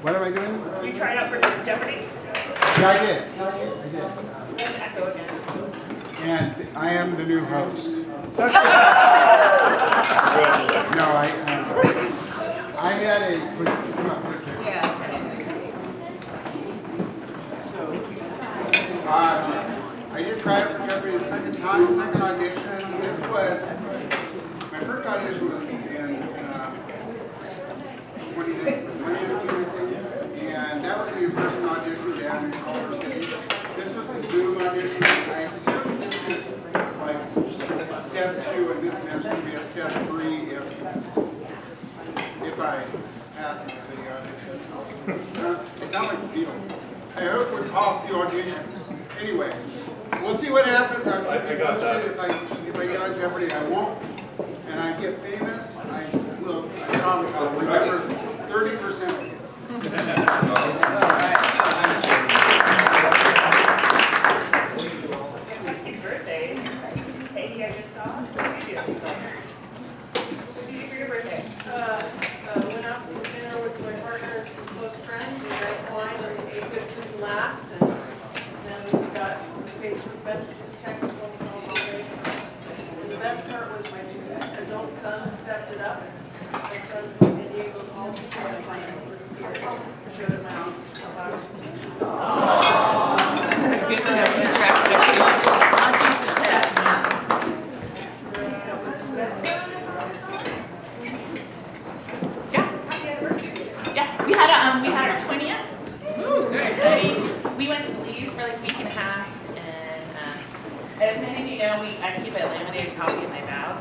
What am I doing? You tried out for Jeopardy? Yeah, I did. Echo again. And I am the new host. No, I had a quick, come on, quick here. Yeah. I did try it for Jeopardy the second audition. This was, my first audition was in 2015, I think. And that was an in-person audition down in Culver City. This was a Zoom audition. I assume this is like step 2, and there's going to be a step 3 if I pass the audition. It sounds like the Beatles. I hope we pass the audition. Anyway, we'll see what happens. I'll keep you posted. If I get on Jeopardy, I won't. And I get famous, I will. I promise I'll remember 30% of you. Happy birthdays. Katie, I just saw. What did you do? What did you do for your birthday? Went out to dinner with my partner and some close friends. We drank wine and ate good food and laughed. And then we got Facebook messages, texts from all day. And the best part was his own son stepped it up. My son, Diego, called me so I was here. Showed him out about it. Good to know interactive education. Not just the test. Yeah, we had our 20th. Ooh, very exciting. We went to Lee's for like a week and a half, and as many of you know, I keep a laminated copy of my vows.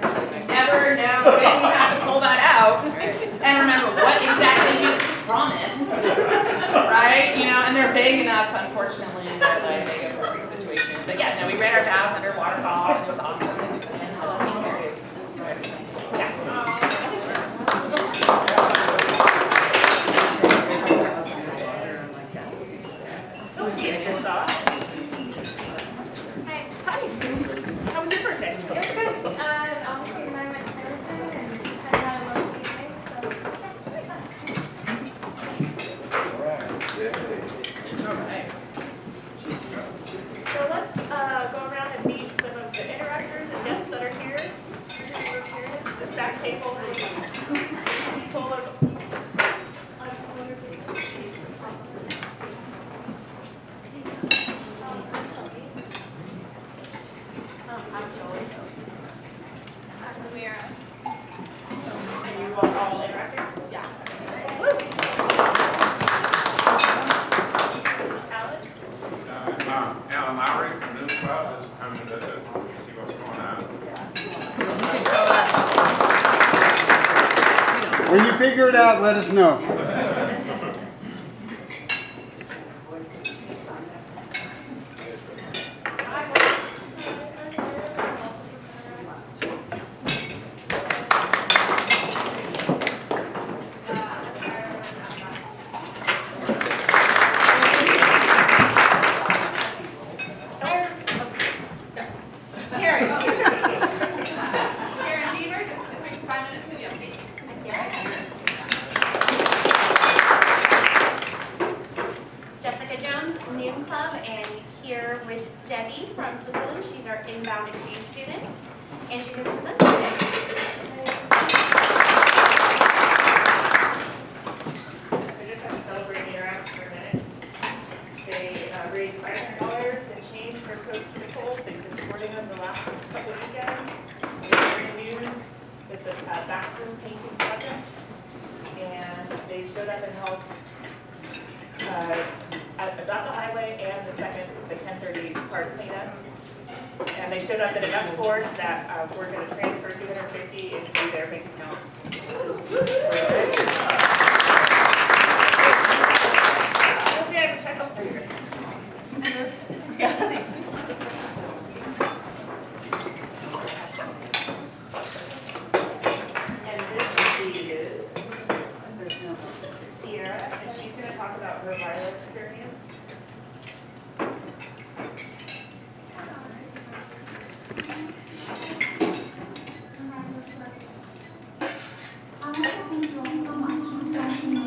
I never know when we have to pull that out and remember what exactly we promised, right? You know, and they're vague enough, unfortunately, that like they go for every situation. But yeah, no, we read our vows under a waterfall, and it was awesome. And Halloween here is super. Yeah. Sophie, I just saw. Hi. How was your birthday? It was good. Obviously, and I went to Evanston, and you said that I love teaching, So let's go around and meet some of the interactors and guests that are here. This back table is full of I'm Jolie. I'm Mira. and you are all interactors? Yeah. Alan? Alan Lowry from News Club is coming to see what's going on. When you figure it out, let us know. Karen Diemer, just a quick 5 minutes to the update. Jessica Jones, Noon Club, and here with Debi from Switzerland. She's our inbound exchange student, and she's going to present today. I just have to celebrate the interact for a minute. They raised $500 and change for Coach Nicole. They've been sorting them the last couple of weekends. They're in the news with the bathroom painting project. And they showed up and helped at the highway and the 1030 park cleanup. And they showed up in enough force that we're going to transfer $250 into their bank account. Okay, I have a check up here. Yeah, thanks. And this is Sierra, and she's going to talk about her viral experience. Thank you all so much, especially my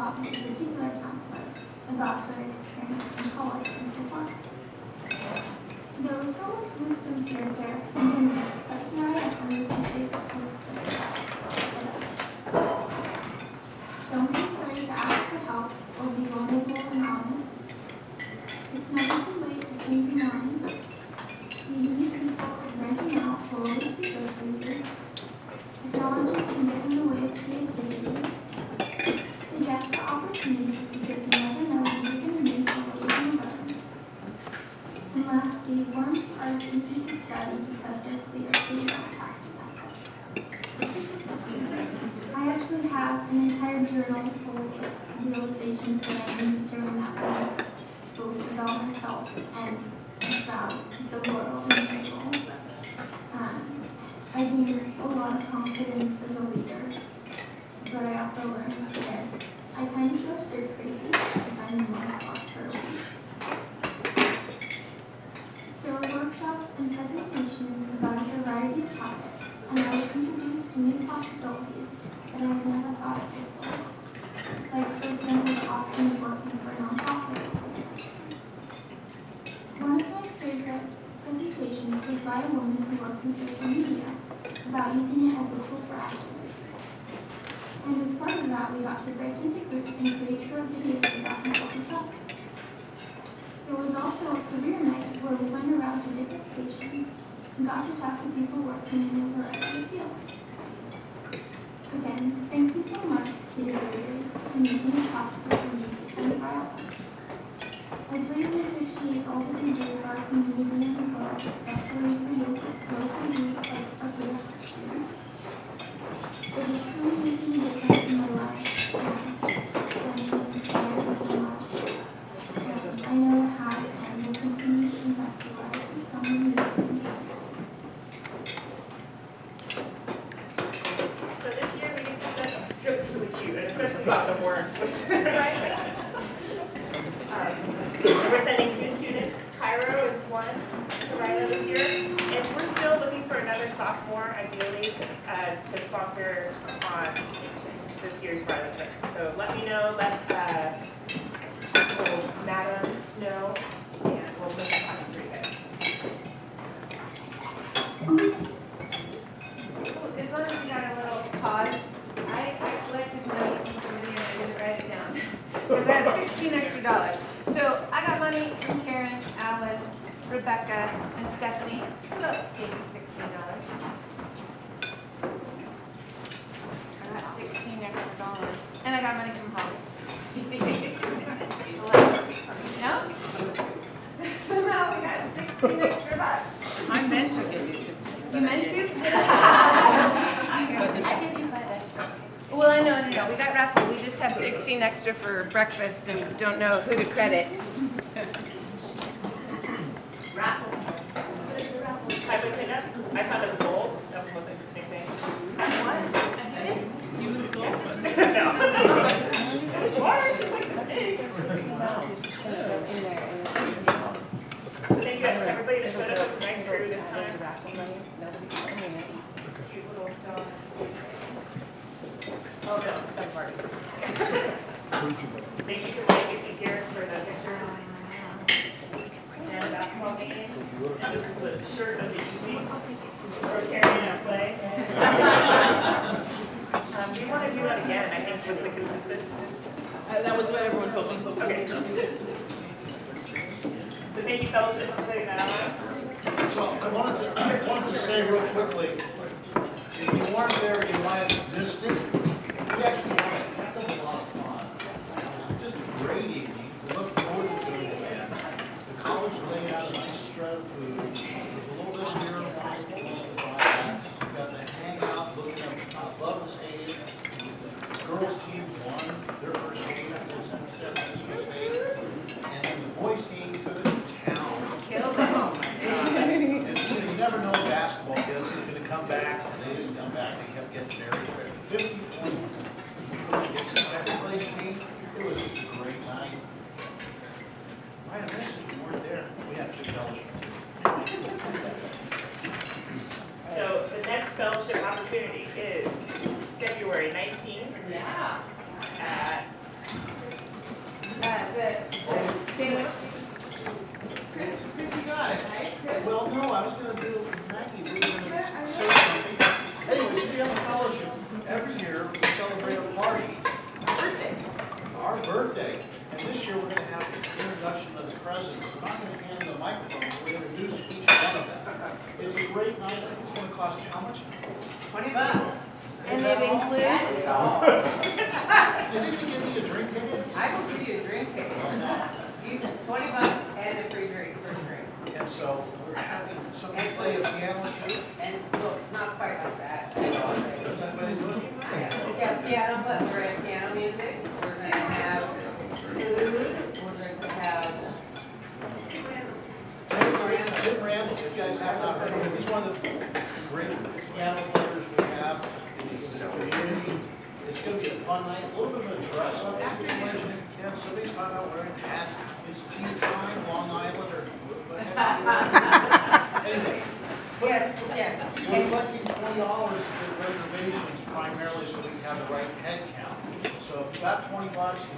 talk with a particular counselor about her experience in college and her work. There was so much wisdom shared there, but here I have some of my favorite pieces of advice. Don't be afraid to ask for help or be vulnerable and honest. It's never too late to change your mind. Meeting people and branching out will always be good for you. Technology can get in the way of creativity. Say yes to opportunities because you never know when you're going to meet or what you're going to learn. And lastly, worms are easy to study because they're clear, so you don't have to mess up. I actually have an entire journal full of realizations that I made during that week, both about myself and about the world in general. I gained a lot of confidence as a leader, but I also learned that I kind of go stir crazy if I'm in my spot for a week. There were workshops and presentations about a variety of topics, and I was introduced to new possibilities that I've never thought of before. Like, for example, the option of working for a nonprofit organization. One of my favorite presentations was by a woman who works in social media about using it as a tool for activism. And as part of that, we got to break into groups and create short videos about important topics. There was also a career night where we went around to different stations and got to talk to people working in a variety of fields. Again, thank you so much, Peter, for making it possible for me to attend Viola. I greatly appreciate all that you do for our communities and world, especially for local youth like the students. It is truly making a difference in my life, and it has inspired me so much. I know it has and will continue to impact the lives of so many different communities. So this year we get to spend, it's really cute, and especially about the worms. We're sending 2 students. Cairo is one to Rhino this year, and we're still looking for another sophomore, ideally, to sponsor on this year's Rhino trip. So let me know, let Madam know, and we'll make that happen for you guys. As long as we got a little pause, I collected money from somebody and I didn't write it down. Because I have $16 extra. So I got money from Karen, Alan, Rebecca, and Stephanie. Who else gave me $16? I got $16 extra. And I got money from Holly. No? Somehow we got 16 extra bucks. I meant to give you 16. You meant to? I gave you 5 extra. Well, I know. We got raffle. We just have 16 extra for breakfast and don't know who to credit. Raffle. Highway cleanup. I found a skull. That was the most interesting thing. What? You was No. What? It's like this big. So thank you to everybody that showed up. It's a nice crew this time. Cute little dog. Oh no, that's Marty. Thank you to Mike if he's here for the pictures. And a basketball game. And this is the shirt of the evening. Rotarian play. Do you want to do that again? I think was the consensus. That was what everyone told me. Okay. So thank you, fellowship, for putting that on. So I wanted to say real quickly, if you weren't there, you might have missed it. We actually had a heck of a lot of fun. It was just a great evening. We look forward to doing it again. The college laid out a nice spread of food. There was a little bit of beer and wine. We got to hang out, looking up above the stadium. The girls' team won their first game at the San Francisco State. And then the boys' team took it to town. Killed it. And you never know what basketball is. He's going to come back. And they didn't come back. They kept getting very quick. 50 points. It's the second place team. It was just a great night. Chris, you got it, right? Well, no, I was gonna do Maggie, we were gonna say something. Anyway, so we have a fellowship. Every year, we celebrate a party. Our birthday. And this year, we're gonna have the introduction of the presidents. We're not gonna hand them the microphone, we introduce each one of them. It's a great night. It's gonna cost how much? $20. And it includes? Did you give me a drink ticket? I will give you a drink ticket. You, $20 and a free drink, first drink. And so we're having somebody play a piano too. And look, not quite like that. Is that what they do? Yeah, piano, but we're gonna have piano music. We're gonna have food. We're going to have Jim Randall, you guys have not heard of him. He's one of the great piano players we have in the community. It's going to be a fun night, a little bit of a dress up situation. You know, somebody's talking about wearing hats. It's tea time, Long Island, or anyway. yes. We're collecting $20 for reservations primarily so we can have the right head count. So if you got $20, you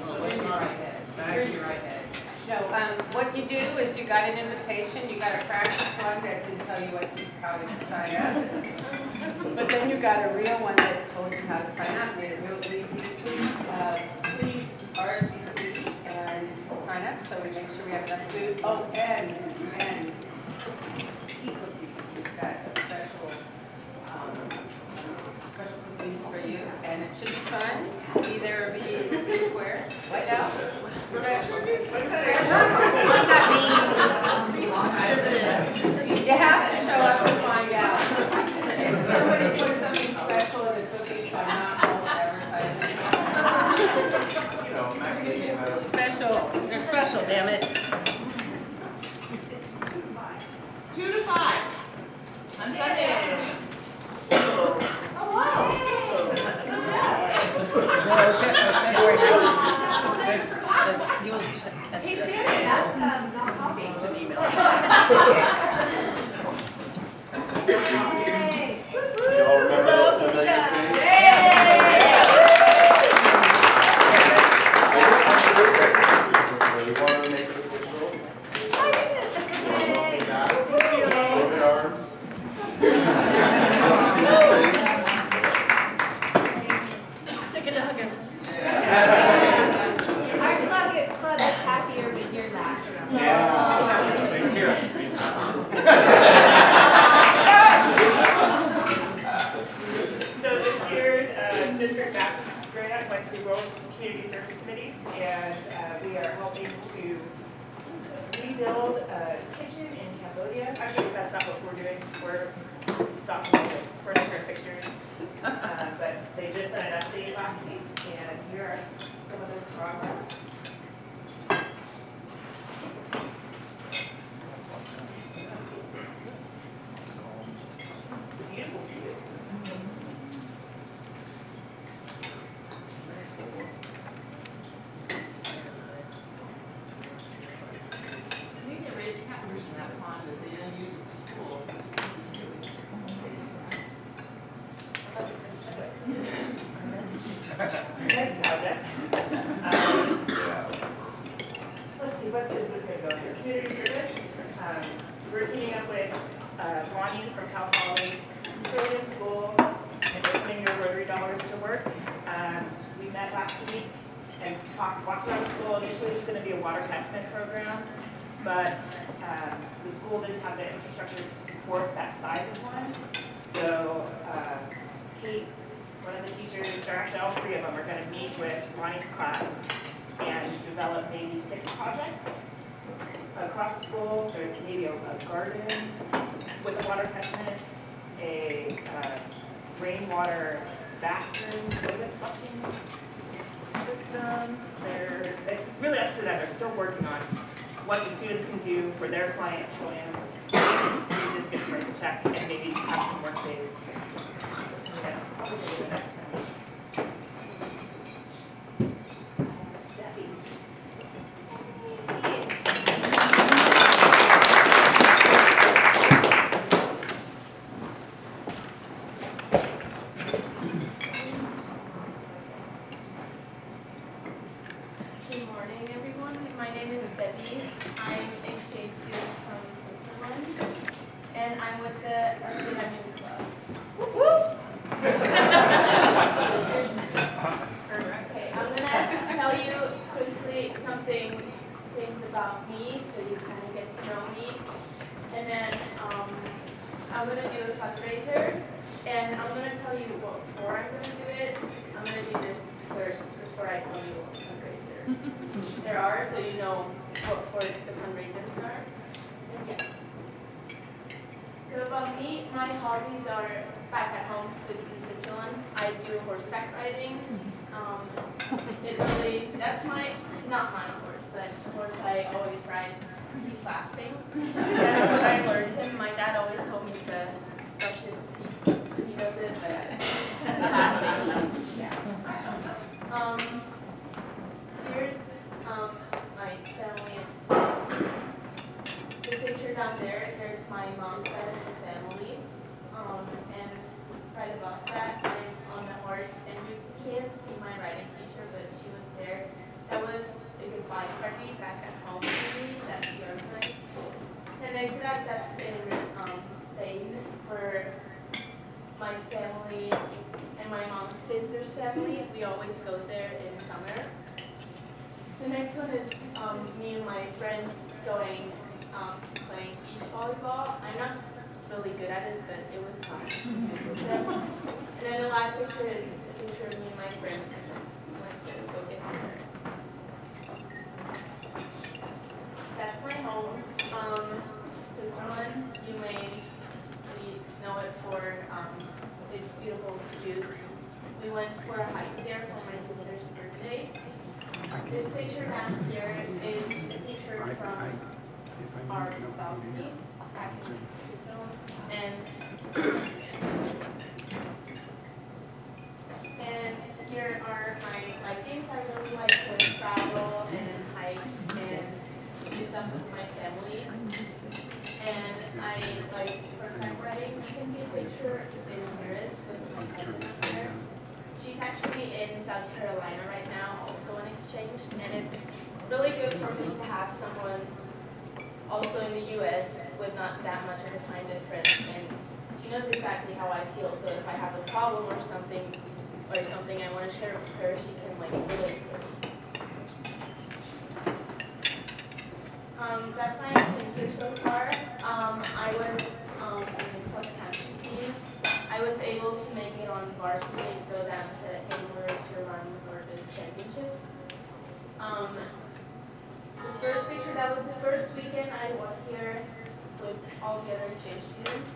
know, You're in your right head. You're in your right head. No, what you do is you got an invitation, you got a practice one that didn't tell you how to sign up. But then you got a real one that told you how to sign up, made it real easy. Please RSVP and sign up so we make sure we have enough food. Oh, and key cookies. We've got a special cookies for you, and it should be fun. Either be square, white out, special. You have to show up and find out. If somebody puts something special in the cookies, I'm not all advertising. Special, they're special, damn it. 2 to 5 on Sunday afternoon. Hey Shannon, that's not coffee. Y'all remember this familiar face? Really want to make it official? Open arms. Our club is happier with your laugh. Yeah. Same here. So this year's district match grant went to World Community Service Committee, and we are helping to rebuild a kitchen in Cambodia. Actually, that's not what we're doing. We're stocking with furniture and fixtures. But they just sent an update last week, and here are some of the progress. Beautiful view. We need to raise catfish in that pond that they didn't use at the school. Next project. Let's see, what is this going to go under? Community service. We're teaming up with Bonnie from Cal Poly, Trillium School, and they're putting their Rotary dollars to work. We met last week and walked around the school. Initially, it's going to be a water catchment program, but the school didn't have the infrastructure to support that size of one. So Kate, one of the teachers, or actually all three of them, are going to meet with Ronnie's class and develop maybe 6 projects across the school. There's maybe a garden with a water catchment, a rainwater bathroom toilet flushing system. It's really up to them. They're still working on what the students can do for their client, Trillium. We just get to write the check and maybe have some work days. Yeah, probably the next 10 weeks. Debbie. Good morning, everyone. everyone. My name is Debi. I'm exchange student from Switzerland, and I'm with the Arcata Club. Okay, I'm gonna tell you quickly things about me, so you kind of get to know me, and then I'm gonna do a fundraiser, and I'm gonna tell you what for I'm gonna do it. I'm gonna do this first before I tell you what fundraisers there are, so you know what for the fundraisers are. And yeah. So about me, my hobbies are back at home in Switzerland. I do horseback riding. That's not my horse, but the horse I always ride. He's laughing. That's what I learned him. My dad always told me to brush his teeth. He does it, but that's laughing. Yeah. Here's my family and friends. The picture down there, there's my mom's side of the family. And right above that, I'm on the horse, and you can't see my riding teacher, but she was there. That was a goodbye party back at home for me that she organized. And next to that, that's in Spain for my family and my mom's sister's family. We always go there in summer. The next one is me and my friends going playing beach volleyball. I'm not really good at it, but it was fun. And then the last picture is a picture of me and my friends, and then we went to go get dinner. That's my home. Switzerland, you may know it for its beautiful views. We went for a hike there for my sister's birthday. This picture down here is a picture from our balcony back in Switzerland. And here are my things. I really like to travel and hike and do stuff with my family. And I like horseback riding. You can see a picture in Paris with my cousin up there. She's actually in South Carolina right now, also on exchange, and it's really good for me to have someone also in the U.S. with not that much of a time difference, and she knows exactly how I feel, so if I have a problem or something I want to share with her, she can relate to it. That's my exchange year so far. I was in the cross country team. I was able to make it on varsity and go down to Diemer to run for the championships. The first picture, that was the first weekend I was here with all the other exchange students.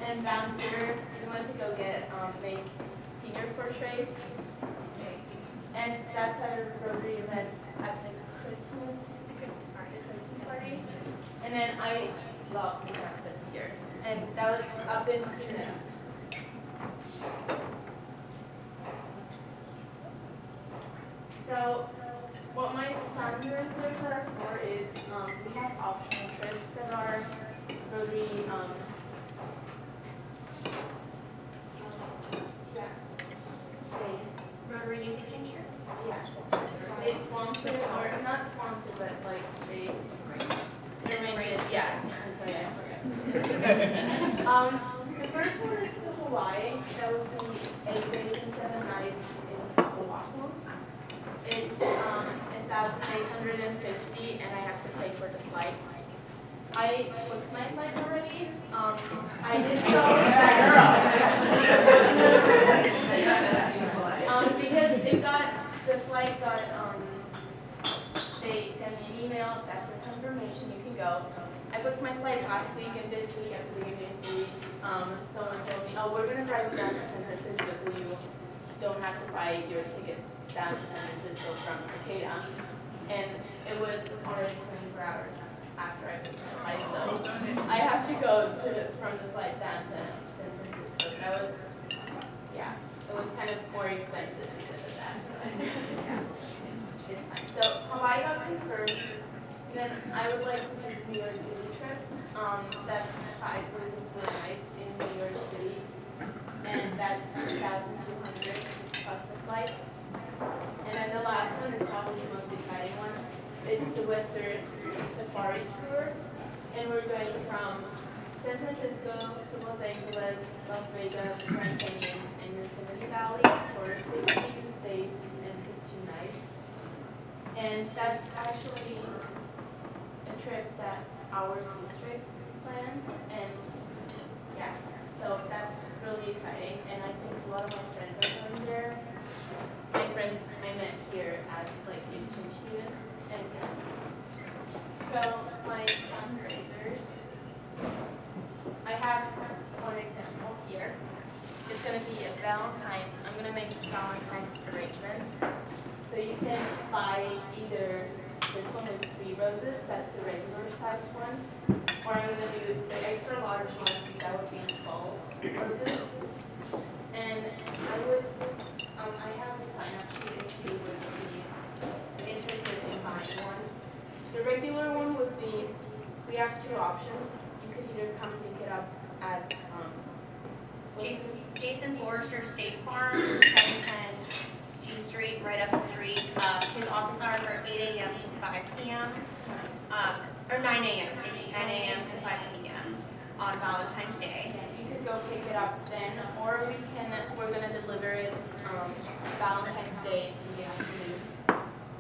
And down here, we went to go get May's senior portraits. And that's at a Rotary event at the Christmas party. And then I love the sunsets here. And that was up in Shannon. So what my fundraisers are for is we have optional trips that are Rotary Rotary Youth Exchange trips? yeah. They sponsor, or not sponsor, but they're making, yeah. I'm sorry, I forgot. The first one is to Hawaii. That would be 8 days and 7 nights in Oahu. It's 1,850, and I have to pay for the flight. I booked my flight already. I didn't know because the flight got, they sent me an email, that's a confirmation, you can go. I booked my flight last week, and this week at the beginning of the week, someone told me, oh, we're going to drive down to San Francisco, so you don't have to buy your ticket down to San Francisco from Arcata. And it was already 24 hours after I booked my flight, so I have to go from the flight down to San Francisco. That was, yeah, it was kind of more expensive because of that. But, yeah, it's fine. So Hawaii got confirmed. Then I would like to do the New York City trip. That's 5 days and 4 nights in New York City, and that's 1,200 plus the flight. And then the last one is probably the most exciting one. It's the Western Safari Tour. And we're going from San Francisco to Los Angeles, Las Vegas, Grand Canyon, and Yosemite Valley for 16 days and 15 nights. And that's actually a trip that our district plans, and yeah, so that's really exciting. And I think a lot of my friends are going there. My friends I met here as like exchange students, and so my fundraisers. I have one example here. It's going to be a Valentine's. I'm going to make Valentine's arrangements. So you can buy either this one with 3 roses, that's the regular sized one, or I'm going to do the extra large ones, that would be 12 roses. And I have a sign up sheet if you would be interested in buying one. The regular one would be, we have 2 options. You could either come pick it up at Jason Forrester State Farm, 1010 G Street, right up the street. His office hours are 8 a.m. to 5 p.m. Or 9 a.m. 9 a.m. to 5 p.m. on Valentine's Day. You could go pick it up then, or we're gonna deliver it Valentine's Day in the afternoon.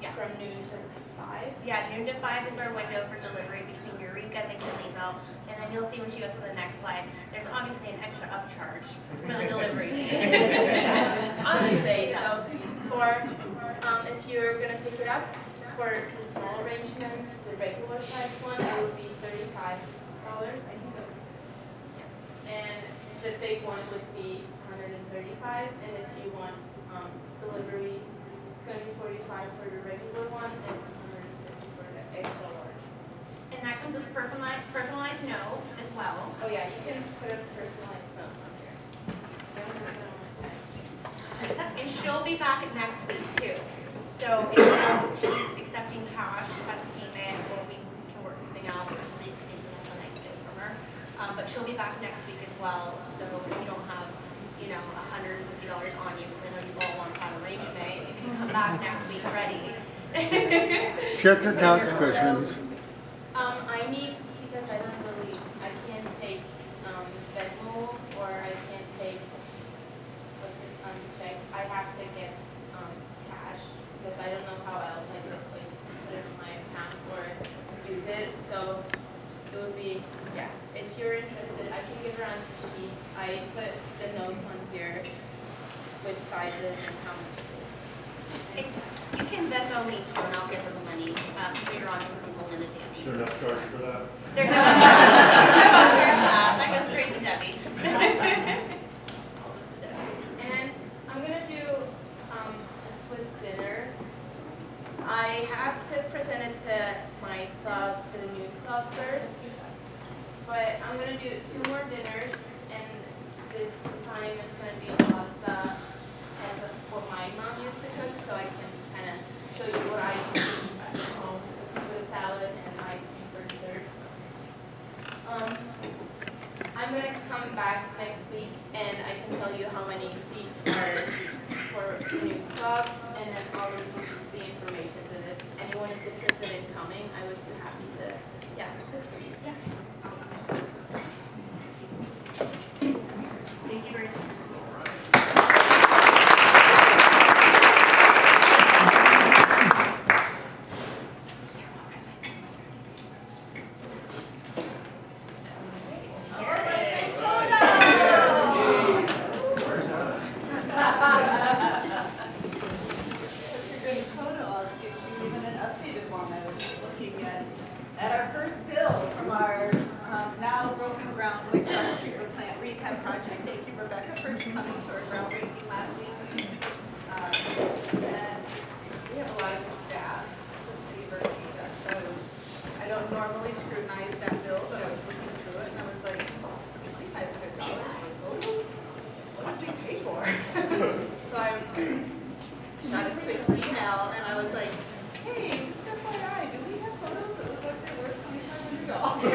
Yeah. From noon to 5. Yeah, noon to 5 is our window for delivery between Eureka and McKinleyville. And then you'll see when she goes to the next slide, there's obviously an extra upcharge for the delivery fee. Honestly, so for, if you're gonna pick it up, for the small arrangement, the regular size one, it would be $35, I think. And the big one would be $135, and if you want, delivery, it's gonna be $45 for the regular one, and $150 for the extra large. And that comes with a personalized note as well. Oh yeah, you can put a personalized note on there. And she'll be back next week too. So if you know she's accepting cash as a payment, or we can work something out because please anything else that I can get from her. But she'll be back next week as well. So if you don't have, $150 on you, because I know you all want to have arrangement, you can come back next week ready. Check your couch cushions. I need, because I can't take Venmo, or I can't take, check. I have to get cash, because I don't know how else I could put it in my account or use it. So it would be, yeah, if you're interested, I can give around the sheet. I put the notes on here, which sizes and how much it is. You can Venmo me too, and I'll give her the money later on in simple and a dandy. Is there enough charge for that? There's no charge for that. That goes straight to Debbie. And I'm gonna do a Swiss dinner. I have to present it to my club, to the new club first. But I'm gonna do 2 more dinners, and this time it's gonna be pasta, as what my mom used to cook, so I can kind of show you what I used to do at home with a salad and ice cream for dessert. I'm gonna come back next week, and I can tell you how many seats are for the new club, and then all of the information. And if anyone is interested in coming, I would be happy to, cook for you. Yeah. Thank you very much. At our first bill from our now broken ground wastewater treatment plant rehab project. Thank you, Rebecca, for coming to our groundbreaking last week. And we have a lot of new staff. The city of Arcata. I don't normally scrutinize that bill, but I was looking through it and I was like, $2,500 for photos? What did we pay for? So I shot a quick email and I was like, hey, just FYI, do we have photos that look like they're worth $2,500?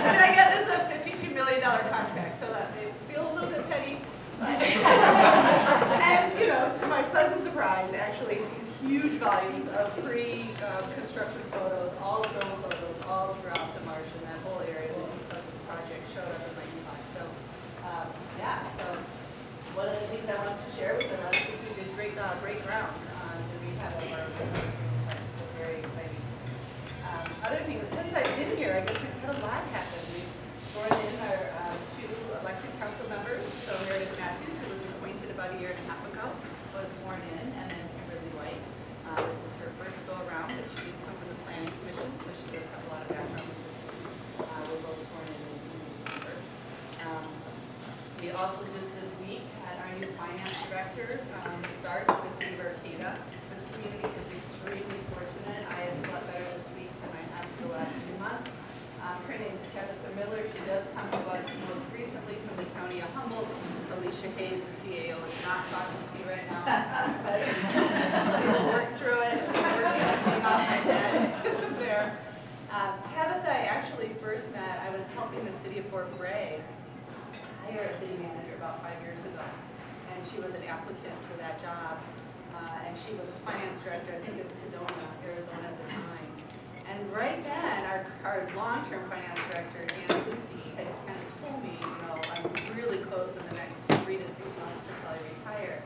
And I get this a $52 million contract, so that may feel a little bit petty. And, to my pleasant surprise, huge volumes of pre-construction photos, all drone photos, all throughout the marsh and that whole area. The details of the project showed up in my inbox. So, yeah, so one of the things I wanted to share was that I think we did great ground because we had all our plans, so very exciting. Other thing, since I've been here, I guess we've had a lot happen. We've sworn in our 2 elected council members. So Meredith Matthews, who was appointed about a year and a half ago, was sworn in, and then Kimberly White. This is her first go around, but she did come from the planning commission, so she does have a lot of background with this. We're both sworn in December. We also just this week had our new finance director start with the city of Arcata. This community is extremely fortunate. I have slept better this week than I have for the last 2 months. Her name is Tabitha Miller. She does come to us most recently from the county of Humboldt. Alicia Hayes, the CAO, is not talking to me right now, but we'll work through it. We're working off my head there. Tabitha, I actually first met, I was helping the city of Fort Bray hire a city manager about 5 years ago, and she was an applicant for that job, and she was finance director, I think in Sedona, Arizona at the time. And right then, our long-term finance director, Anna Lucy, had kind of told me, you know, I'm really close in the next 3 to 6 months to probably retire.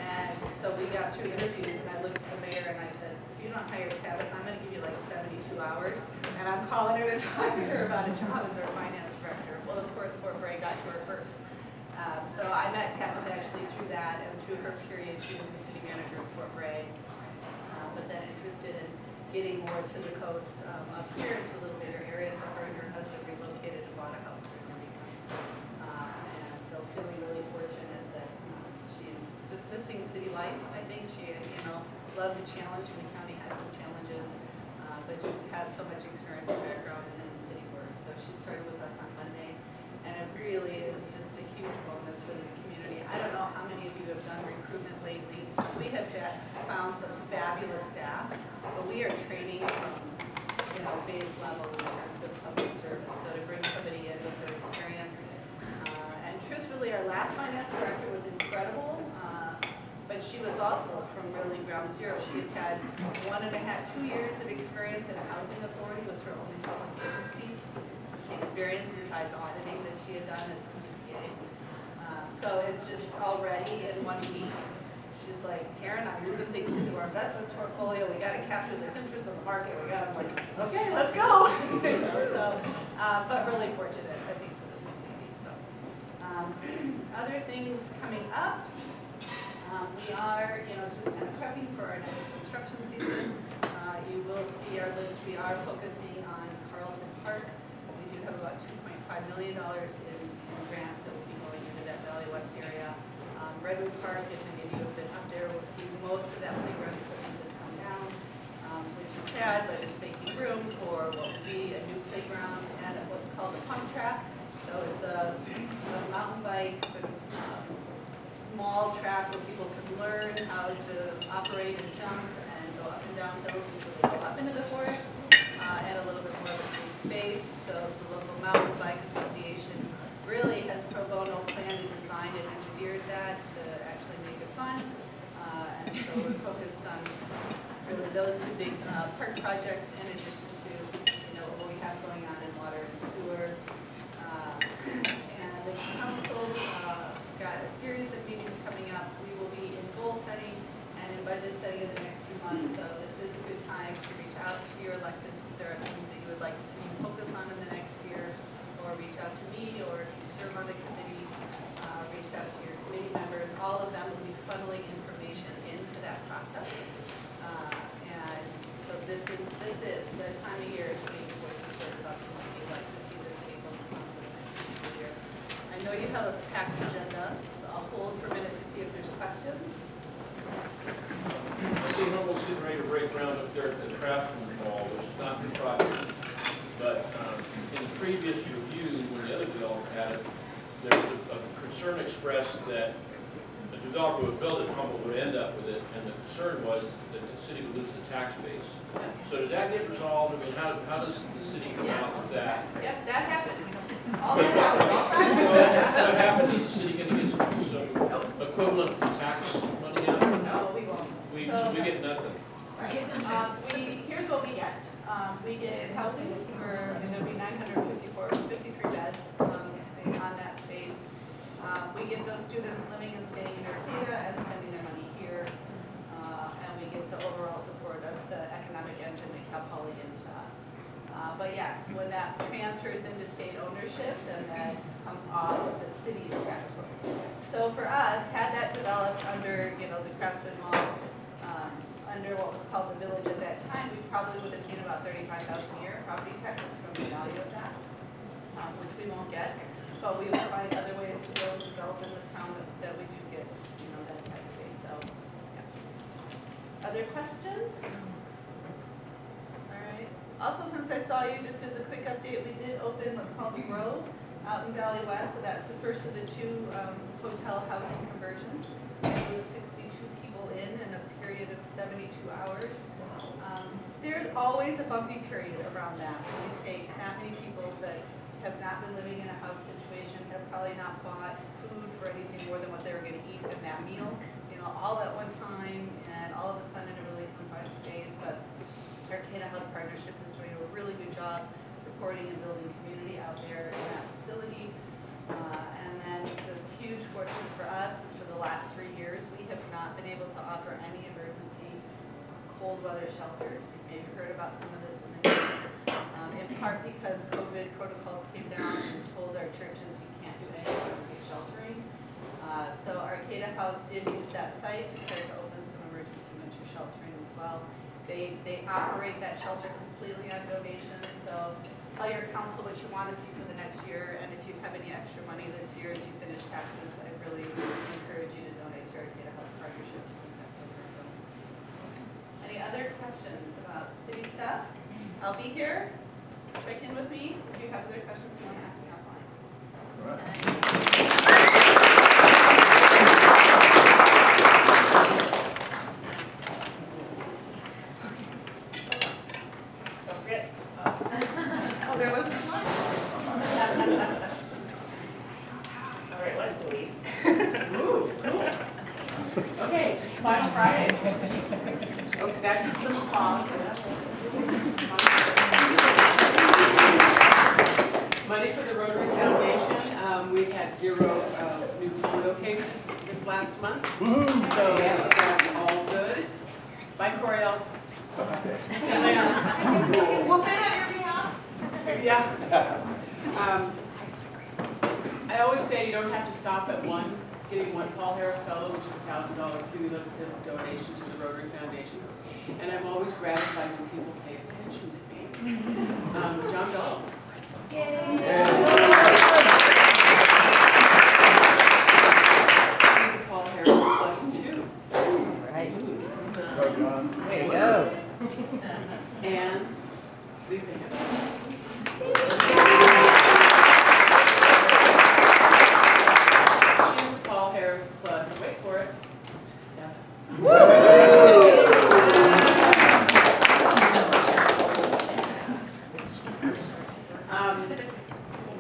And so we got through interviews, and I looked at the mayor and I said, if you don't hire Tabitha, I'm going to give you like 72 hours, and I'm calling her to talk to her about a job as our finance director. Well, of course, Fort Bray got to her first. So I met Tabitha actually through that, and through her period, she was the city manager of Fort Bray, but then interested in getting more to the coast up here into a little bigger area. So her and her husband relocated and bought a house here in Lincoln. And so feeling really fortunate that she's just missing city life. I think she, you know, loved the challenge, and the county has some challenges, but just has so much experience and background in city work. So she started with us on Monday, and it really is just a huge bonus for this community. I don't know how many of you have done recruitment lately. We have found some fabulous staff, but we are training from, you know, base level in terms of public service. So to bring somebody in with their experience, and truthfully, our last finance director was incredible, but she was also from really ground zero. She had had 2 years of experience in a housing authority, was her only public agency experience besides auditing that she had done as a CPA. So it's just already in 1 week. She's like, Karen, I'm moving things into our investment portfolio. We got to capture this interest in the market. We got to, like, okay, let's go. You know, so, but really fortunate, I think, for this community. So, other things coming up. We are, you know, just kind of prepping for our next construction season. You will see our list. We are focusing on Carlson Park. We do have about $2.5 million in grants that will be going into that Valley West area. Redwood Park, as many of you have been up there, will see most of that playground equipment has come down, which is sad, but it's making room for what will be a new playground and what's called a pump track. So it's a mountain bike, sort of small track where people can learn how to operate and jump and go up and down hills before they go up into the forest, and a little bit more of a safe space. So the local mountain bike association really has pro bono planned and designed and engineered that to actually make it fun. And so we're focused on really those 2 big park projects in addition to, you know, what we have going on in water and sewer. And the council has got a series of meetings coming up. We will be in goal setting and in budget setting in the next few months. So this is a good time to reach out to your electeds if there are things that you would like to see me focus on in the next year, or reach out to me, or if you serve on the committee, reach out to your committee members. All of them will be funneling information into that process. And so this is the time of year to be voices heard about the city. Like to see the city focus on for the next fiscal year. I know you have a packed agenda, so I'll hold for a minute to see if there's questions. I see Humboldt's getting ready to break ground up there at the Craftsman Mall, which is not the project. But in the previous review, when the other developer had it, there was a concern expressed that the developer would build it, Humboldt would end up with it, and the concern was that the city would lose the tax base. So did that get resolved? I mean, how does the city come out with that? Yes, that happened. All that happened. What happens? Is the city going to get some equivalent to tax money out? No, we won't. We So we get nothing. Here's what we get. We get housing for, and there'll be 53 beds on that space. We get those students living and staying in Arcata and spending their money here. And we get the overall support of the economic engine that Cal Poly gives to us. But yes, when that transfers into state ownership, then that comes off of the city's tax rolls. So for us, had that developed under, the Craftsman Mall, under what was called the village at that time, we probably would have seen about $35,000 a year property taxes from the value of that, which we won't get. But we will find other ways to be able to develop in this town that we do get, that tax base. So, yeah. Other questions? All right. Also, since I saw you, just as a quick update, we did open what's called the Grove out in Valley West. So that's the first of the 2 hotel housing conversions. We moved 62 people in a period of 72 hours. There's always a bumpy period around that. When you take that many people that have not been living in a house situation, have probably not bought food for anything more than what they were going to eat in that meal, all at one time, and all of a sudden in a really confined space. But Arcata House Partnership is doing a really good job supporting and building community out there in that facility. And then the huge fortune for us is for the last 3 years, we have not been able to offer any emergency cold weather shelters. You've maybe heard about some of this in the news. In part because COVID protocols came down and told our churches you can't do any emergency sheltering. So Arcata House did use that site to start to open some emergency winter sheltering as well. They operate that shelter completely on donations. So tell your council what you want to see for the next year, and if you have any extra money this year as you finish taxes, I really encourage you to donate to Arcata House Partnership. Any other questions about city stuff? I'll be here. Check in with me if you have other questions you want to ask me offline. All right. Don't forget. Oh, there was a slide. All right, let's leave. Ooh, cool. Okay, final Friday. Okay, that needs some applause. Money for the Rotary Foundation. We had 0 new polio cases this last month. So that's all good. Bye, Coriels. See you later. We'll bid on your behalf. Yeah. I always say you don't have to stop at getting one Paul Harris Fellow, which is a $1,000 cumulative donation to the Rotary Foundation. And I'm always gratified when people pay attention to me. John Bell. Yay. He's a Paul Harris +2. Right. There you go. And Lisa Hammond. She's Paul Harris +, wait for it, 7.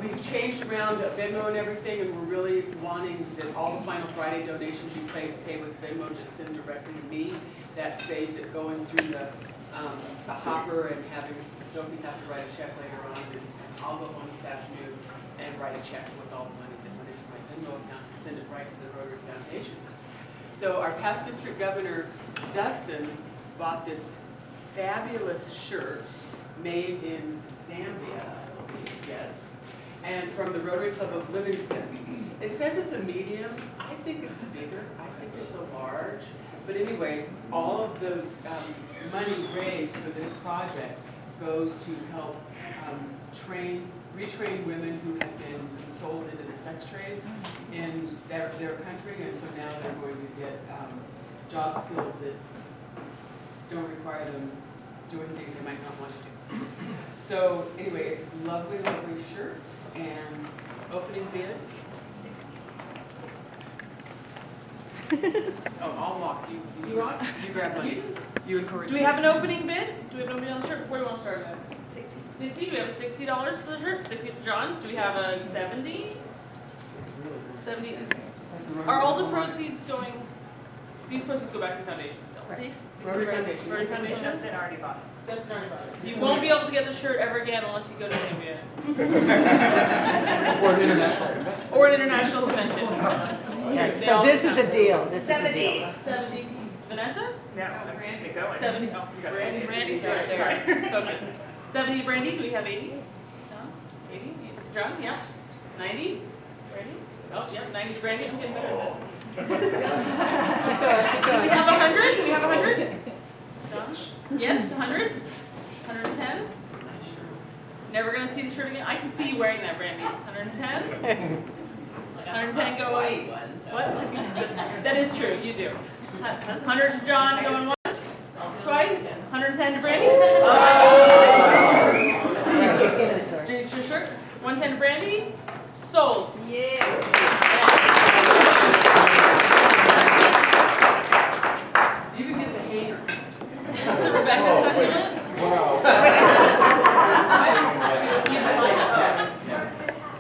We've changed around Venmo and everything, and we're really wanting that all the final Friday donations you pay with Venmo just send directly to me. That saves it going through the hopper and having Sophie have to write a check later on. And I'll go home this afternoon and write a check with all the money that went into my Venmo account and send it right to the Rotary Foundation. So our past district governor, Dustin, bought this fabulous shirt made in Zambia, I believe, yes, and from the Rotary Club of Livingston. It says it's a medium. I think it's bigger. I think it's a large. But anyway, all of the money raised for this project goes to help retrain women who have been sold into the sex trades in their country, and so now they're going to get job skills that don't require them doing things they might not want to do. So anyway, it's a lovely, lovely shirt, and opening bid. Oh, I'll walk. You walk? You grab money. You encourage Do we me. have an opening bid? Do we have an opening on the shirt? Where do you want to start at? 60. Do we have a $60 for the shirt? 60 for John? Do we have a 70? 70. Are all the proceeds going, these proceeds go back to the foundation still? These? Rotary Foundation. Rotary Foundation. Justin already bought it. Just already bought it. So you won't be able to get the shirt ever again unless you go to Namibia. Or an international convention. Or an international convention. Yeah, They so all this is a count. deal, this is a deal. 70. Vanessa? No, I'm Randy going. 70, oh, Brandy, sorry, focus. 70, Brandy, do we have 80? John? 80? John, yeah. 90? Brandy? Oh, yeah, 90 to Brandy, I'm getting better at this. Do we have 100? Do we have 100? John? Yes, 100? 110? Never gonna see the shirt again? I can see you wearing that, Brandy. 110? 110 go away. What? That is true, you do. 100 to John going once, twice, 110 to Brandy. Change your shirt. 110 to Brandy. Sold. Yeah. You can get the haze. Is the Rebecca succulent?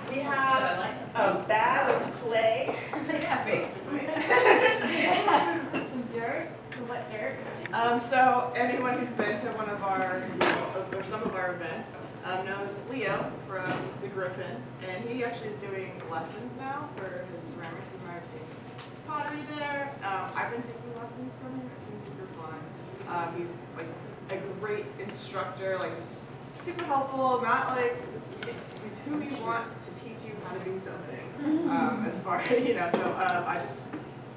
We have a bag of clay. Yeah, basically. Some dirt, some wet dirt. So anyone who's been to one of our, or some of our events, knows Leo from the Griffin, and he actually is doing lessons now for his ceramics. You might have seen his pottery there. I've been taking lessons from him. It's been super fun. He's like a great instructor, like just super helpful. Not like he's who you want to teach you how to do something. As far so I just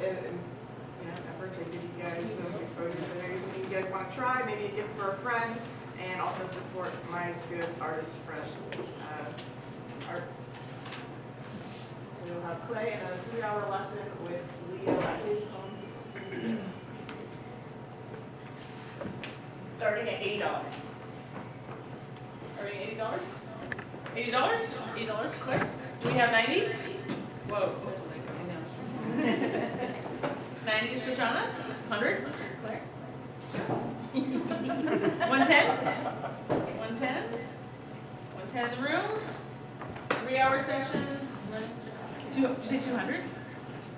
effort to give you guys some exposure to maybe something you guys want to try, maybe a gift for a friend, and also support my good artist friends. Art. So you'll have clay and a 3-hour lesson with Leo at his home studio. Starting at $80. Starting at $80? $80? $80, quick. Do we have 90? Whoa, there's a link coming down. 90 is Shoshana? 100? Claire? 110? 110? 110 in the room? 3-hour session? Did you say 200?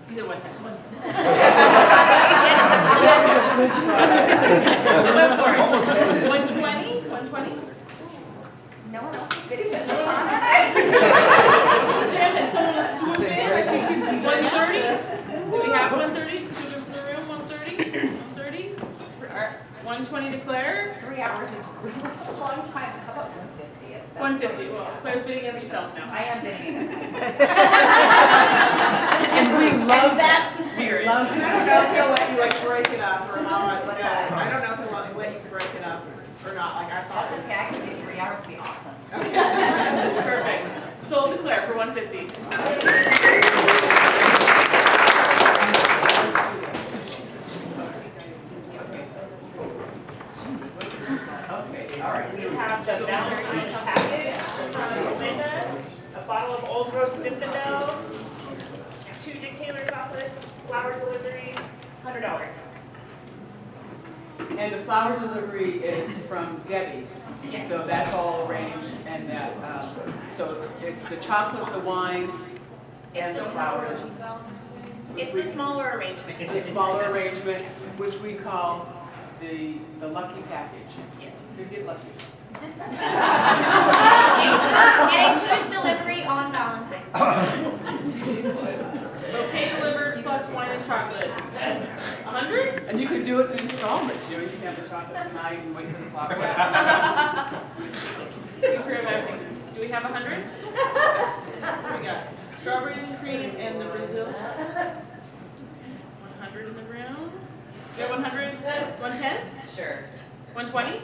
You said 110. 120? 120? No one else is bidding this one. Has someone to swoop in? 130? Do we have 130? Swoop in from the room, 130? 130? 120 to Claire? 3 hours is a long time. How about 150? 150, well, Claire's bidding against herself now. I am bidding against myself. And we love that's the spirit. I don't know if he'll let you break it up or how. I don't know if he'll let you break it up or not. Like I thought. That's okay. I can do 3 hours. Be awesome. Perfect. Sold to Claire for 150. All right, we have the Valentine's package from Linda, a bottle of Old Growth Zinfandel, 2 Dick Taylor chocolates, flower delivery, $100. And the flower delivery is from Debi. Yes. So that's all arranged, and that, so it's the chocolate, the wine, and the flowers. It's the smaller arrangement. It's a smaller arrangement, which we call the lucky package. Yes. You get lucky. It includes delivery on Valentine's Day. Bouquet delivered plus wine and chocolate. 100? And you could do it in installments, you can have the chocolate tonight and wait for the flower. Do we have 100? What do we got? Strawberries and cream and the Brazil. 100 in the room. We have 100? 110? Sure. 120?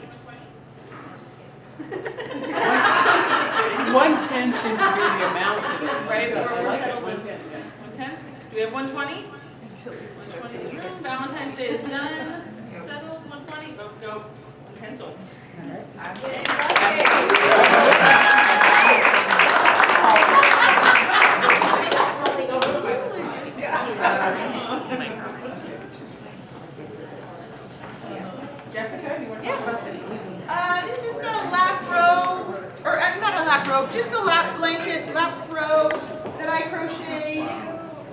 110 seems to be the amount today. Right, I we're like it, settled. 110, yeah. 110? Do we have 120? 120 in the room. Valentine's Day is done. Settled. 120. Go. Pencil. Jessica, you want to talk about this? This is a lap robe, or not a lap robe, just a lap blanket, lap throw that I crocheted.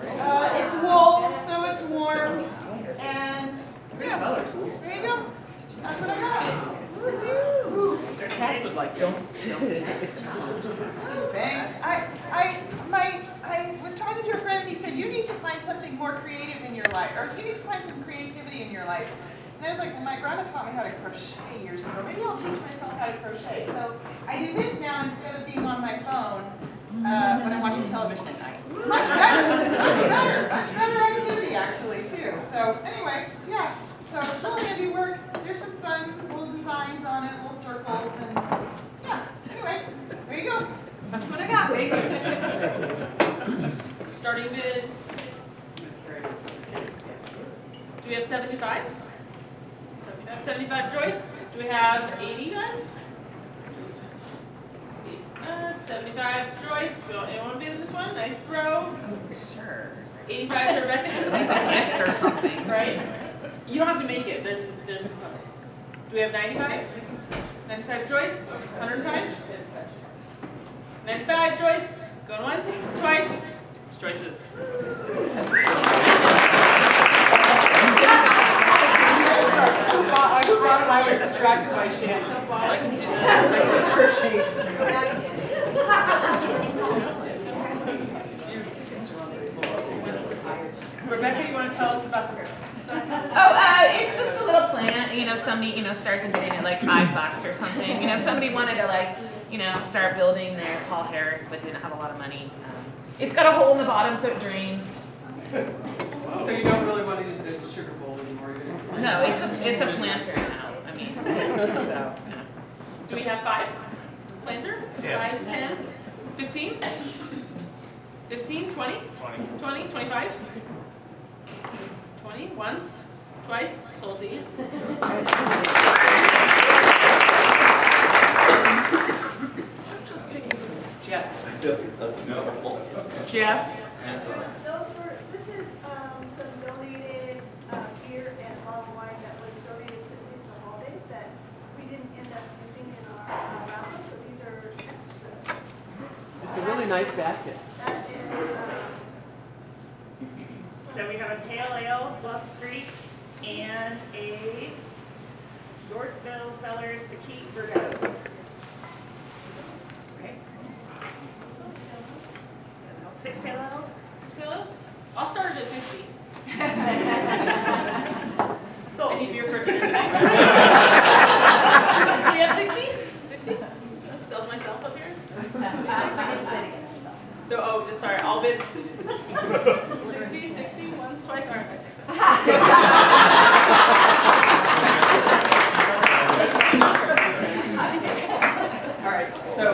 It's wool, so it's warm, and Great colors. There you go. That's what I got. Their cats would like, don't. Thanks. I was talking to a friend and he said, you need to find something more creative in your life, or you need to find some creativity in your life. And I was like, well, my grandma taught me how to crochet years ago. Maybe I'll teach myself how to crochet. So I do this now instead of being on my phone when I'm watching television at night. Much better activity actually too. So anyway, yeah. So little handiwork. There's some fun little designs on it, little circles, and yeah. Anyway, there you go. That's what I got. Thank you. Starting bid. Do we have 75? 75 Joyce. Do we have 80 then? 75 Joyce. Anyone want to be in this one? Nice throw. Sure. 85 to Rebecca. At least a gift or something. Right? You don't have to make it. There's the plus. Do we have 95? 95 Joyce. 105? 95 Joyce. Going once, twice. It's Joyce's. I was distracted by Shannon. So I can do that. Rebecca, you want to tell us about this? It's just a little plant, somebody, started bidding at like $5 or something. Somebody wanted to start building their Paul Harris, but didn't have a lot of money. It's got a hole in the bottom so it drains. So you don't really want to use it as a sugar bowl anymore? No, it's a planter now. Do we have 5? Planter? 5, 10, 15? 15, 20? 20, 25? 20, once, twice, salty. Just picking. Jeff. That's no. Jeff. This is some donated beer and bottled wine that was donated to Taste of the Holidays that we didn't end up using in our raffle, so these are extras. It's a really nice basket. That is, So we have a pale ale, Bluff Creek, and a Yorkville Cellars Petite Verdot. Okay. 6 pale ales? 6 pillows? I'll start it at 50. So I need beer for dinner tonight. Do we have 60? 60? Sell myself up here? No, oh, that's all right. All bids. 60, 60, once, twice. All right. All right, so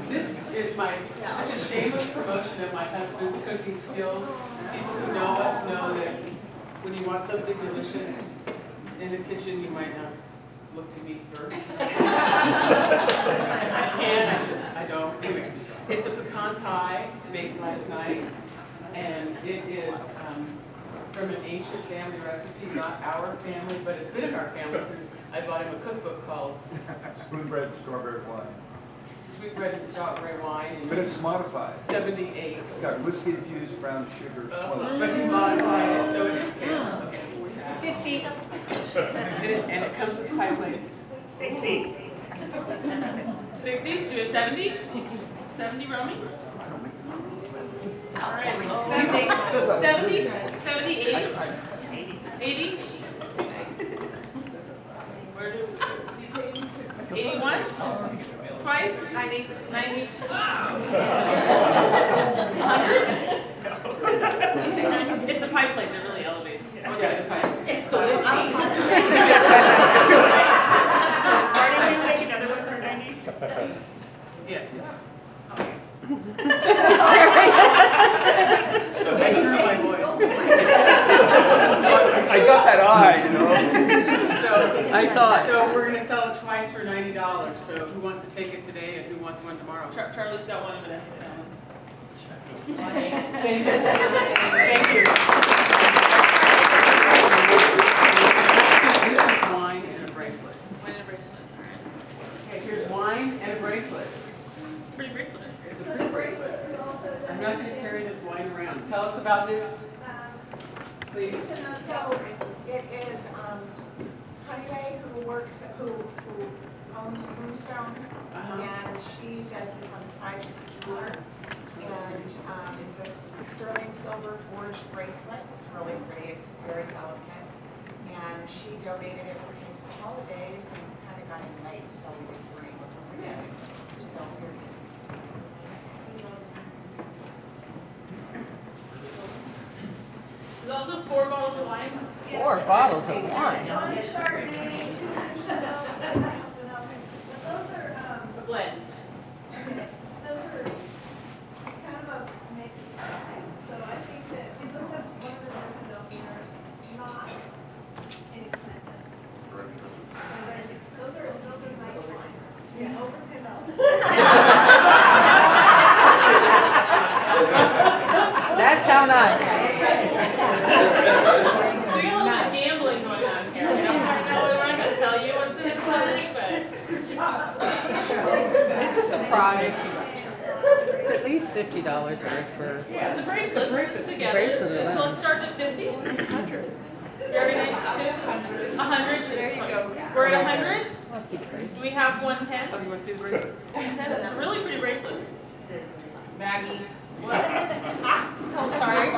this is a shameless promotion of my husband's cooking skills. People who know us know that when you want something delicious in the kitchen, you might not look to me first. I don't. Anyway, it's a pecan pie baked last night, and it is from an ancient family recipe, not our family, but it's been in our family since I bought him a cookbook called Spoonbread strawberry wine. Sweetbread and Strawberry Wine. But it's modified. 78. It's got whiskey infused brown sugar. But he modified it, so it's okay. Good sheet. And it comes with pie plate. 60. 60? Do we have 70? 70 roaming? All right. 70? 70, 80? 80? Where do you take 80 once? Twice? 90? 90? 100? It's the pie plate that really elevates. Yeah, it's pie. It's the whiskey. Starting to make another one for 90? Yes. I got that eye, I saw it. So we're going to sell it twice for $90. So who wants to take it today and who wants one tomorrow? Charlie's got one of us. Thank you. Thank you. This is wine and a bracelet. Wine and a bracelet. All right. Okay, here's wine and a bracelet. It's a pretty bracelet. It's a pretty bracelet. I'm not going to carry this wine around. Tell us about this. Please. So it is Honeyway who owns Moonstone, and she does this on the side. She's a jeweler, and it's a sterling silver forged bracelet. It's really pretty. It's very delicate, and she donated it for Taste of the Holidays, and kind of got in late, so we didn't bring it. So here. Those are 4 bottles of wine. 4 bottles of wine. One is Chardonnay, 2 Those are, A blend. those are, it's kind of a mixed bag. So I think that if you look up one of the Zinfandels, they're not inexpensive. So those are nice wines. Yeah, over $10. That's how nice. We got a lot of gambling going on here. We don't want to know, we're not going to tell you what's in it, but. It's a surprise. It's at least $50 worth for. Yeah, the bracelets together. Bracelet So alone. let's start at 50. 100. Very nice. 50. 100. There you go. We're at 100. Let's see the bracelet. Do we have 110? Oh, you want to see the bracelet? 110. It's a really pretty bracelet. Maggie. What? Oh, sorry.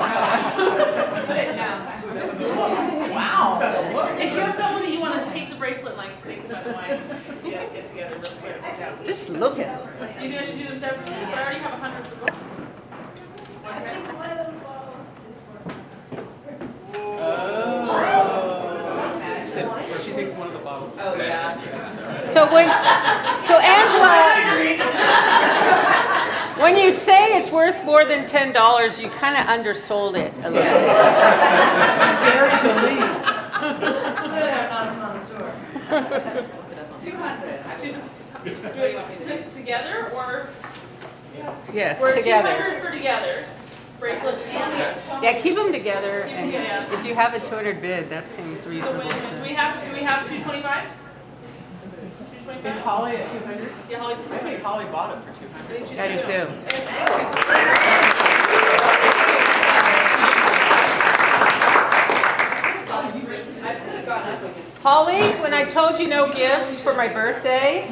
Put it down. Wow. If you have someone that you want to take the bracelet, like take them by the wine, yeah, get together real quick. Just look at them. Do you think I should do them separately? But I already have 100 for both. I think one of those bottles is worth. Oh. She said she thinks one of the bottles. Oh, yeah. So Angela, when you say it's worth more than $10, you kind of undersold it a little bit. Buried the lead. I'm not a connoisseur. 200. Together or? Yes, We're together. 200 for together. Bracelets and. Yeah, keep them together, Keep 'em and together. if you have a 200 bid, that seems So reasonable. wait a minute, do we have 225? Is Holly at 200? Yeah, Holly's at I think 200. Holly bought it for 200. I do too. I could have gone up against. Holly, when I told you no gifts for my birthday,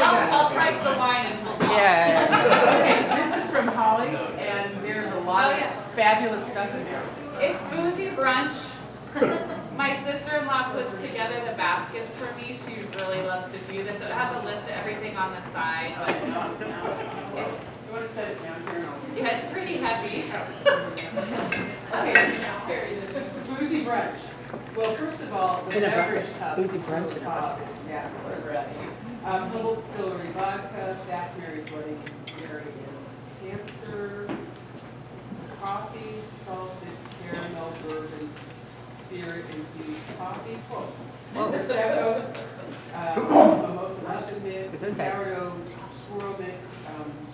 I'll price the wine and we'll talk. yeah. Okay, this is from Holly, and there's a lot of fabulous stuff in there. It's boozy brunch. My sister-in-law puts together the baskets for me. She really loves to do this. So it has a list of everything on the side, but it's, You want to set it down here? yeah, it's pretty heavy. Okay, boozy brunch. Well, first of all, the beverage tub. Boozy brunch. The top is fabulous. Humboldt Distillery vodka, Fast Mary's Wedding, Dairy and Cancer, coffee, salted caramel, bourbon, spirit infused coffee, Prosecco, mimosa muffin mix, sourdough swirl mix,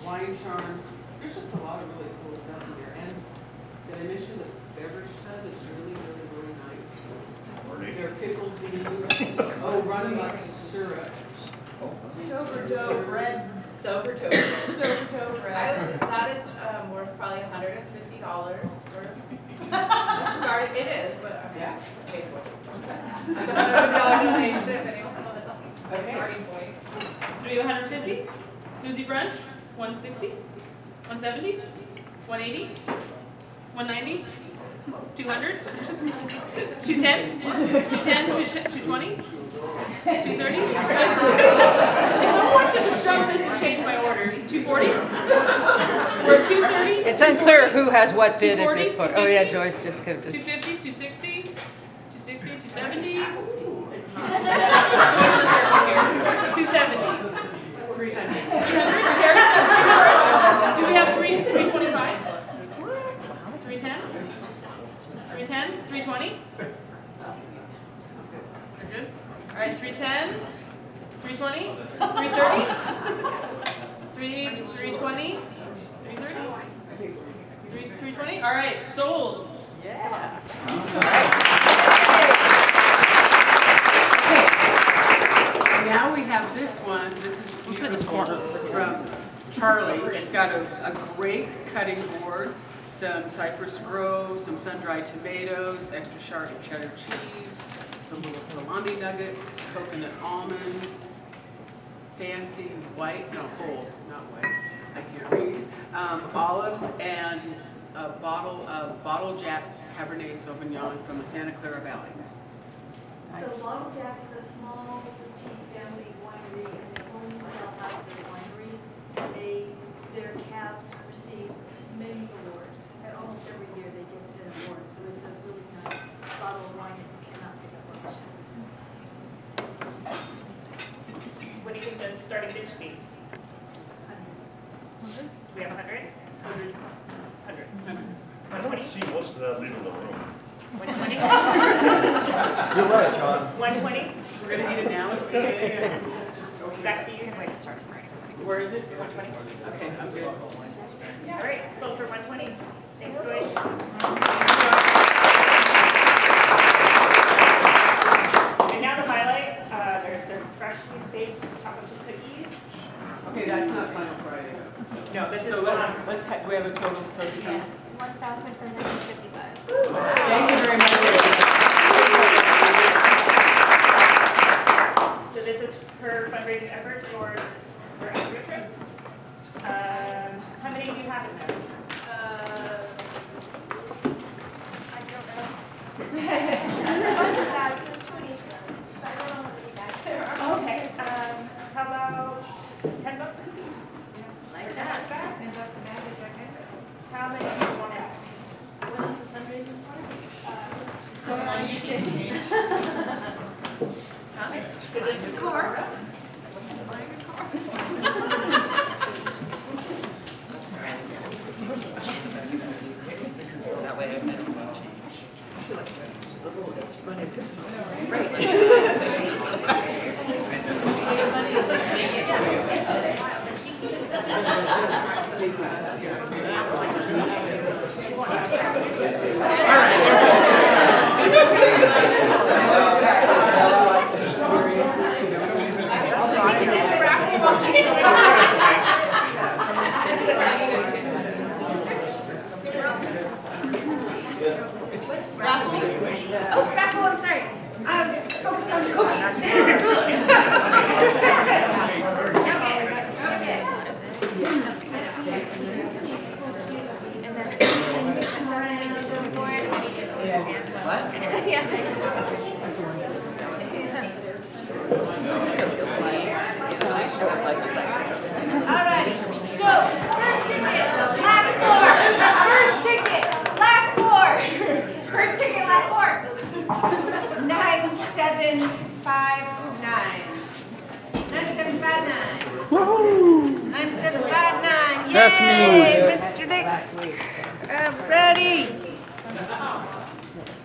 wine charms. There's just a lot of really cool stuff in here. And did I mention the beverage tub is really, really, really nice. There are pickled beans, running syrup. Sourdough bread. Sourdough. Sourdough bread. That is worth probably $150 for starting. It is, but Yeah. paid for it. It's a $150 donation if anyone wants a starting point. So we have 150? Boozy brunch? 160? 170? 180? 190? 200? 210? 210? 220? 230? If someone wants to just jump this and change my order, 240? We're at 230? It's unclear who has what bid at 240, this point. Oh yeah, 250? Joyce just gave this. 250, 260, 260, 270. 270. 300. 300. Terry? Do we have 325? 310? 310? 320? We're good? All right, 310, 320, 330, 320, 330, 320. All right, sold. Yeah. Now we have this one. This is beautiful from Charlie. It's got a great cutting board. some Cypress Grove, some sun-dried tomatoes, extra sharp cheddar cheese, some little salami nuggets, coconut almonds, fancy white, no, whole, not white, I can't read, olives, and a bottle of Bottle Jack Cabernet Sauvignon from the Santa Clara Valley. So Bottle Jack is a small boutique family winery, and they only sell out of their winery. Their cabs receive many awards, and almost every year they get an award, so it's a really nice bottle of wine that you cannot pick up on the shelf. What do you think the starting bid should be? We have 100? 100. I don't see most of that leaving the room. 120? You're right, John. 120? We're gonna eat it now, as we say. Back to you. Wait to start Friday. Where is it? 120. Okay, I'm good. All right, sold for 120. Thanks, boys. And now the highlight, there's some freshly baked chocolate chip cookies. Okay, that's not Final Friday. No, this is, So we have a total, so it becomes. 1,455. Thank you very much. So this is her fundraising effort towards her Africa trips. How many do you have in there? I don't know. There's a bunch of bags, there's 20 of them, but I don't know how many bags there are. Okay, how about $10 a cookie? Like Or that. $10 a bag? $10 a bag is okay. How many do you want bags? What is the fundraising for? So this is the car. That way I can change. Oh, raffle, I'm sorry. I was focused on the cookie. Alrighty, so first ticket, last four. First ticket, last four. First ticket, last four. 9759. 9759. Woohoo! 9759. That's me. Yay, Mr. Dick. Ready.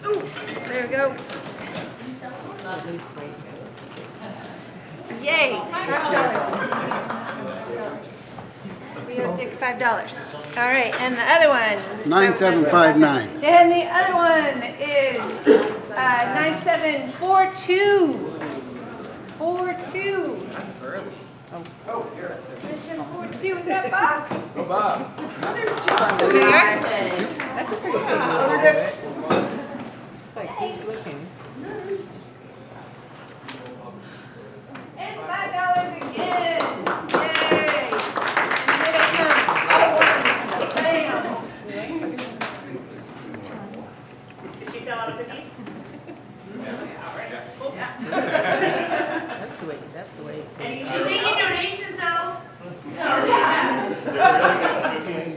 Ooh, there we go. Yay. We owe Dick $5. All right, and the other one. 9759. And the other one is 9742. 42. That's early. Oh, here. 9742. Is that Bob? Go Bob. Oh, there's John. There you are. That's a pretty good one. Like, who's looking? It's $5 again. Yay. And here they come. Oh, bam. Did she sell out of cookies? That's the way to. Any donations though?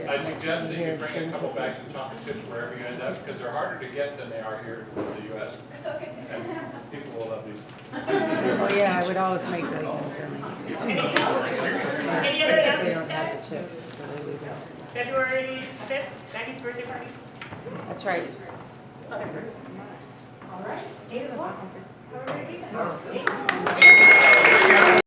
I suggest that you bring a couple bags of chocolate chips wherever you end up, because they're harder to get than they are here in the US. And people will love these. Oh, yeah, I would always make those in Any other They announcements don't have today? the chips, so they leave it. February 5th, Maggie's birthday party. That's right. All right. 8 o'clock. Have a great weekend.